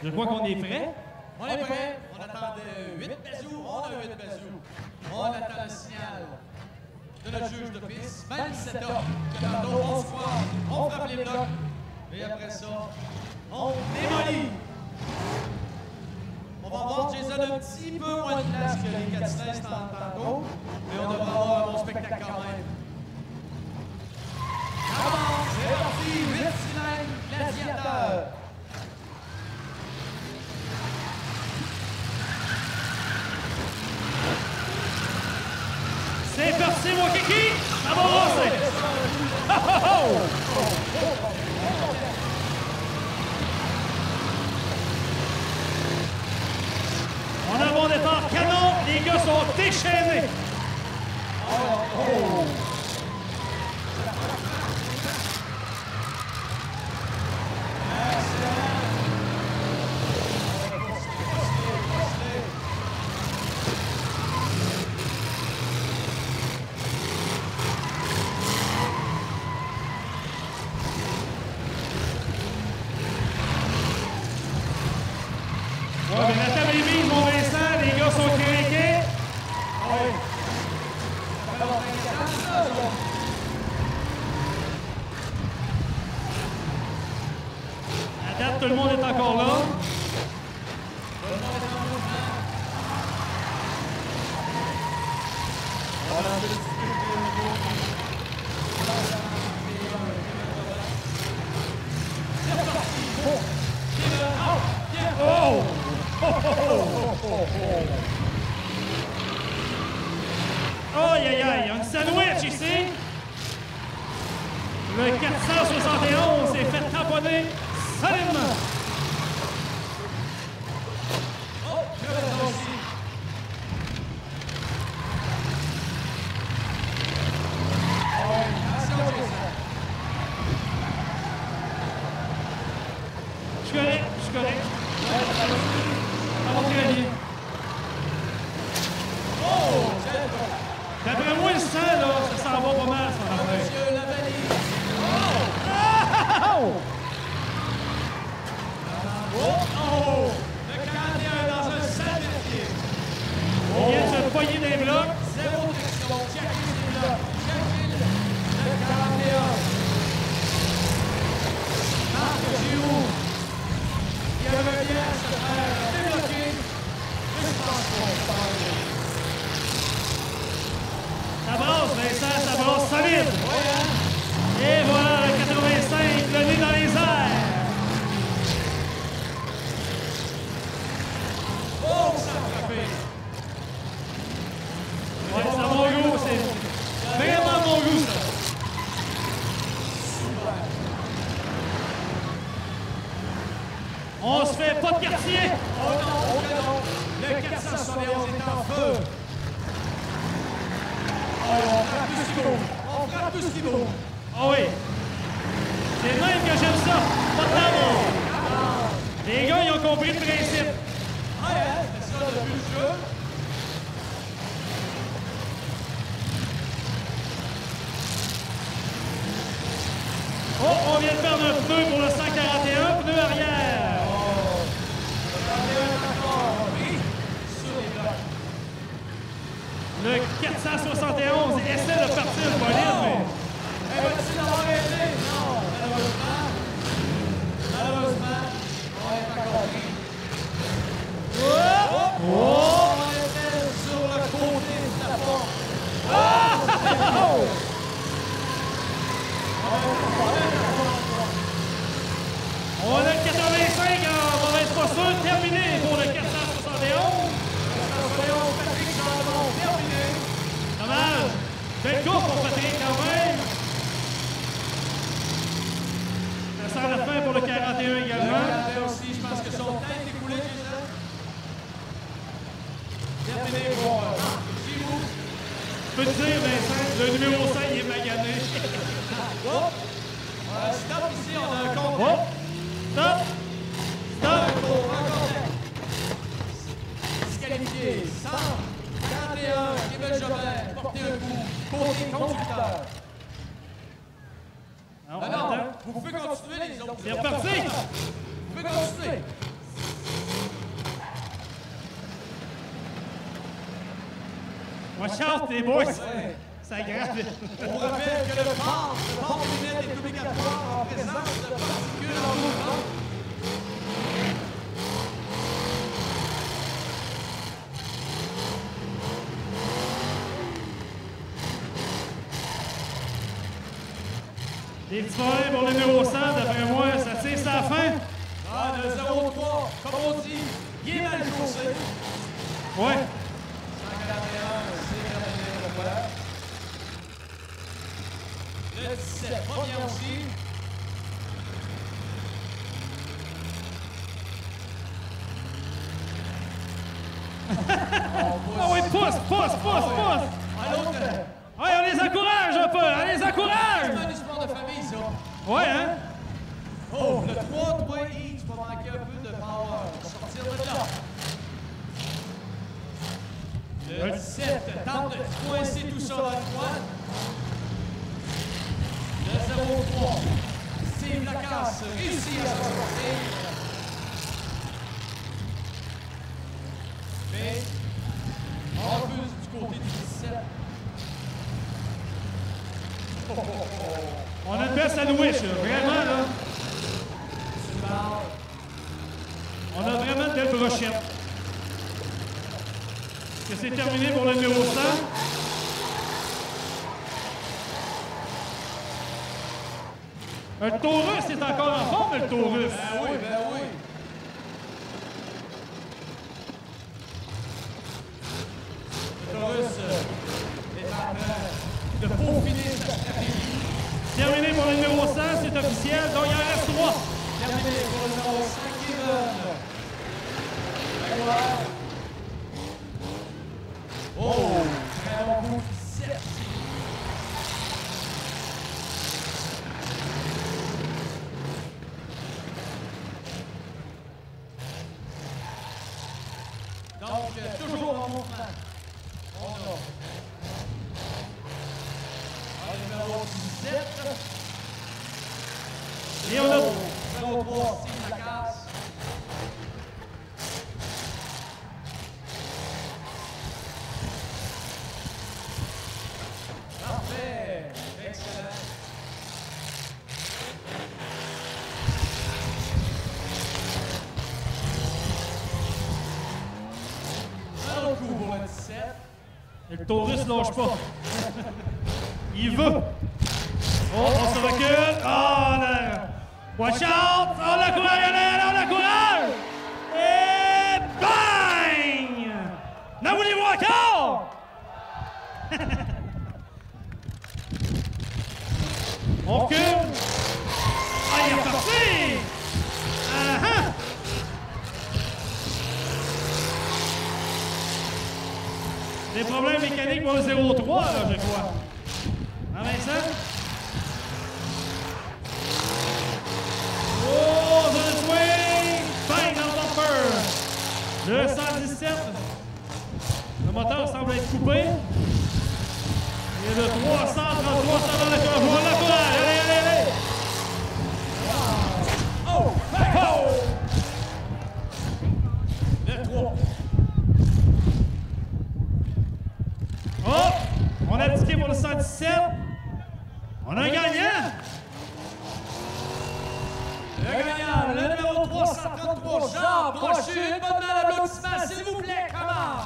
Je crois qu'on est prêt. On est prêt. On attend 8 bazous. On a 8 bazous. On attend le signal de notre juge de piste. Même setup que tantôt on se croise, on frappe les blocs. Et après ça, on démolit. On va voir Jason un petit peu moins de place que les 4-16 tantôt. Mais on devrait avoir un bon spectacle quand même. Avance, c'est parti. 8 cylindres, gladiateur. C'est parti, mon kiki! Ça va lancer! On a un bon départ canon, les gars sont déchaînés! Ouais, mais la table est mise, mon Vincent, les gars sont craqués. À date, tout le monde est encore là. Oh! Aïe, aïe, aïe, un sandwich ici. Le 471 est fait tamponner solidement. Je suis correct, je suis correct. Ça va très bien. D'après moi, le sang, là, ça s'en va pas mal, ça va faire. Monsieur la valise. Le 41 dans un sale pied. On vient de se poigner des blocs. Zéro friction. Checkez les blocs. Checkez le 41. Marc Giroux. Qui revient à se faire débloquer. Ça brasse, Vincent, ça brasse solide. Et voilà, le 85, le nez dans les airs. Oh, ça a frappé. Ouais, c'est à mon goût, c'est vraiment mon goût, ça. On se fait pas de quartier. Oh non. Le 471 est en feu. Oh, on frappe tout ce qu'il faut. On frappe tout ce qu'il faut. Ah oui. C'est même que j'aime ça. Pas de d'amour. Les gars, ils ont compris le principe. Ouais, c'est ça depuis le jeu. Oh, on vient de perdre un pneu pour le 141, pneu arrière. Le 471 essaie de partir le bolide, mais... Va-t-il l'avoir aidé? Non, malheureusement. Malheureusement, on n'est pas compris. On était sur le côté de la porte. On a le 85 en mauvaise posture, terminé pour le 471. Patrick Gendron, terminé. Dommage. Belle course pour Patrick quand même. Ça sent la fin pour le 41 également. Le aussi, je pense que son temps est écoulé, Jason. Terminé pour Giroux. Je peux te dire, Vincent, le numéro 5 il est magané. Stop ici, on a un compte. Oh! Stop! Stop! Disqualifié. 141, Kevin Jobert, porté un coup, côté conducteur. Non, Non, attends. vous pouvez continuer les autres. C'est reparti! Vous pouvez continuer. Watch out, les boys! Ça grave. On vous rappelle que le port des lunettes est obligatoire en présence de particules en mouvement. Des petits problèmes pour le numéro 100, d'après moi, ça tire sa fin. Ah, le 0-3, comme on dit, il est mal chaussé. Ouais. 141, c'est terminé, le voilà. Le 17, va bien aussi. Ah oui, pousse! À l'autre, Ouais, on les encourage un peu, on les encourage! c'est du sport de famille, ça. Ouais, hein? Oh, le 3 points each va manquer un peu de power pour sortir de là. Le 17 tente de coincer tout ça à droite. Le 0-3, Steve Lacasse réussit à s'en sortir. Mais, en plus du côté du 17. On a une belle sandwich, là, vraiment, là. On a vraiment une belle brochette. Est-ce que c'est terminé pour le numéro 100? Le Taurus est encore en forme, le Taurus. Ben oui. Le Taurus est en train de peaufiner sa stratégie. Terminé pour le numéro 100, c'est officiel, donc il en reste 3. Terminé pour le numéro 5, Kevin. Oh, très bon coup, 17. Donc, toujours en mouvement. On a le numéro 17. Et on a 0-3, Steve Lacasse. Parfait. Excellent. Un autre coup pour le 17. Et le Taurus lâche pas. Il veut. Oh, on se recule. Oh, là. Watch out! On l'encourage! Et bang! N'en voulez-vous encore? On recule. Ah, il est reparti! Ah-ha! Des problèmes mécaniques pour le 0-3, là, je crois. Ah, Vincent? Oh, the swing! Bang dans le bumper! Le 117. Le moteur semble être coupé. Et le 333 ça va l'encourage. Allez! Oh! Le 3. Oh! On a tiqué pour le 117. On a un gagnant! Le gagnant, le numéro 333, Jean Brochu. Une bonne main d'applaudissement, s'il vous plaît, comment?